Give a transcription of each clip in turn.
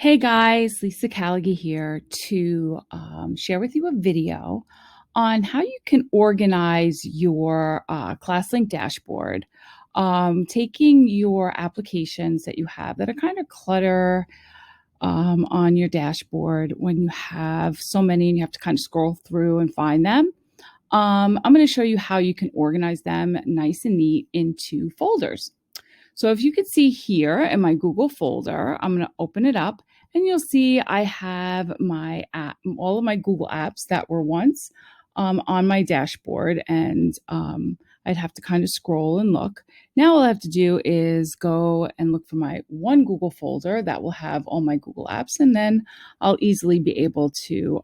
Hey guys, Lisa Callaghy here to share with you a video on how you can organize your Classlink dashboard, taking your applications that you have that are kind of clutter on your dashboard when you have so many and you have to kind of scroll through and find them. I'm going to show you how you can organize them nice and neat into folders. So if you could see here in my Google folder, I'm going to open it up and you'll see I have my app, all of my Google apps that were once on my dashboard, and I'd have to kind of scroll and look. Now all I have to do is go and look for my one Google folder that will have all my Google apps, and then I'll easily be able to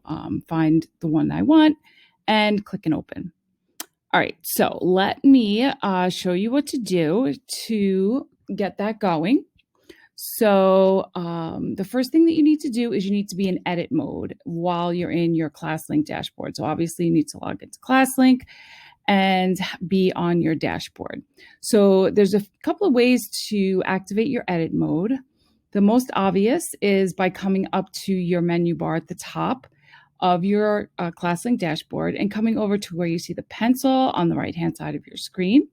find the one I want and click and open. All right, so let me show you what to do to get that going. So the first thing that you need to do is you need to be in edit mode while you're in your Classlink dashboard. So obviously you need to log into Classlink and be on your dashboard. So there's a couple of ways to activate your edit mode. The most obvious is by coming up to your menu bar at the top of your Classlink dashboard and coming over to where you see the pencil on the right-hand side of your screen.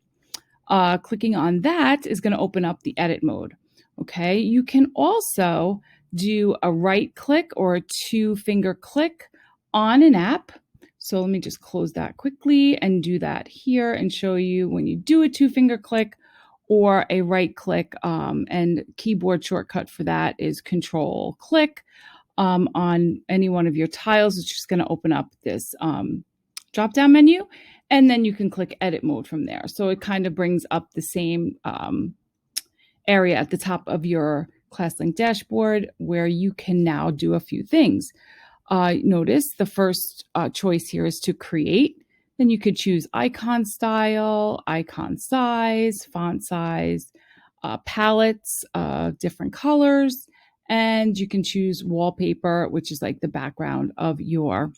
Clicking on that is going to open up the edit mode. Okay, you can also do a right click or a two-finger click on an app. So let me just close that quickly and do that here and show you when you do a two-finger click or a right click, and keyboard shortcut for that is Control click. On any one of your tiles, it's just going to open up this drop-down menu, and then you can click edit mode from there. So it kind of brings up the same area at the top of your Classlink dashboard where you can now do a few things. Notice the first choice here is to create. Then you could choose icon style, icon size, font size, palettes, different colors, and you can choose wallpaper, which is like the background of your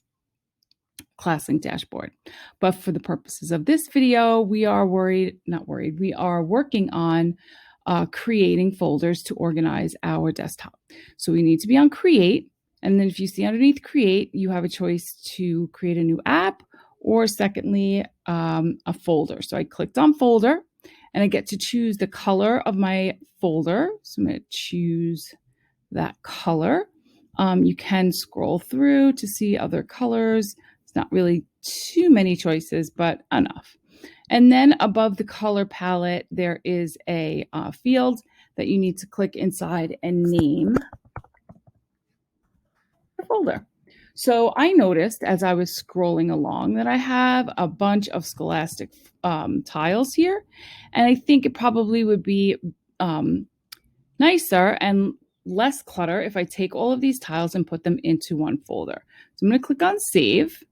Classlink dashboard. But for the purposes of this video, we are we are working on creating folders to organize our desktop. So we need to be on create. And then if you see underneath create, you have a choice to create a new app, or secondly, a folder. So I clicked on folder and I get to choose the color of my folder. So I'm going to choose that color. You can scroll through to see other colors. It's not really too many choices, but enough. And then above the color palette, there is a field that you need to click inside and name the folder. So I noticed as I was scrolling along that I have a bunch of Scholastic tiles here, and I think it probably would be nicer and less clutter if I take all of these tiles and put them into one folder. So I'm going to click on save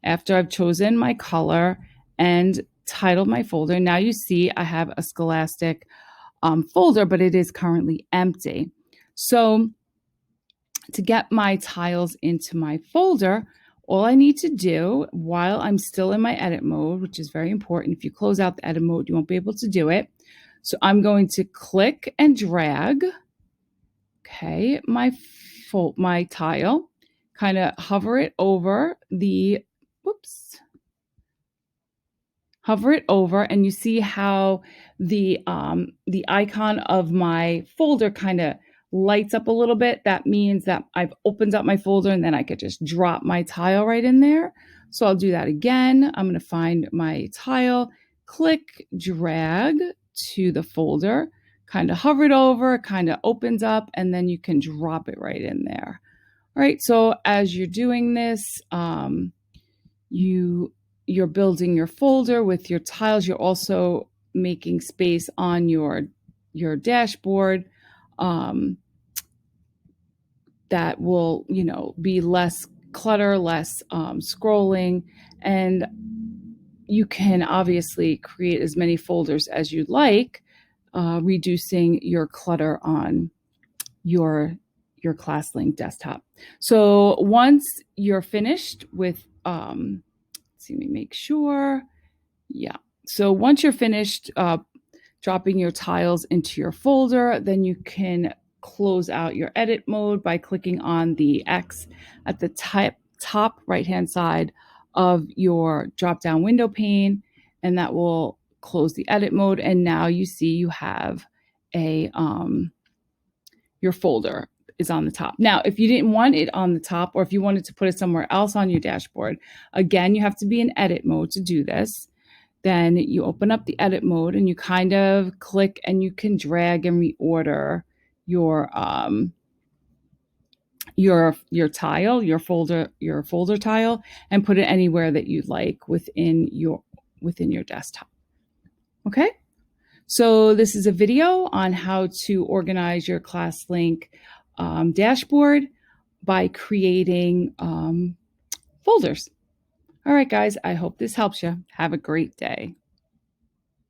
after I've chosen my color and titled my folder. Now you see I have a Scholastic folder, but it is currently empty. So to get my tiles into my folder, all I need to do while I'm still in my edit mode, which is very important. If you close out the edit mode, you won't be able to do it. So I'm going to click and drag, okay, my tile, kind of hover it over the, hover it over, and you see how the icon of my folder kind of lights up a little bit. That means that I've opened up my folder, and then I could just drop my tile right in there. So I'll do that again. I'm going to find my tile, click, drag to the folder, kind of hover it over, kind of opens up, and then you can drop it right in there. All right, so as you're doing this, you're building your folder with your tiles. You're also making space on your dashboard that will, be less clutter, less scrolling, and you can obviously create as many folders as you'd like, reducing your clutter on your Classlink desktop. So once you're finished with, let's see, let me make sure. Yeah. So once you're finished dropping your tiles into your folder, then you can close out your edit mode by clicking on the X at the top right-hand side of your drop-down window pane, and that will close the edit mode. And now you see you have a your folder is on the top. Now, if you didn't want it on the top, or if you wanted to put it somewhere else on your dashboard, again, you have to be in edit mode to do this. Then you open up the edit mode and you kind of click and you can drag and reorder your tile, your folder tile, and put it anywhere that you'd like within your desktop. Okay? So this is a video on how to organize your Classlink dashboard by creating folders. All right, guys, I hope this helps you. Have a great day.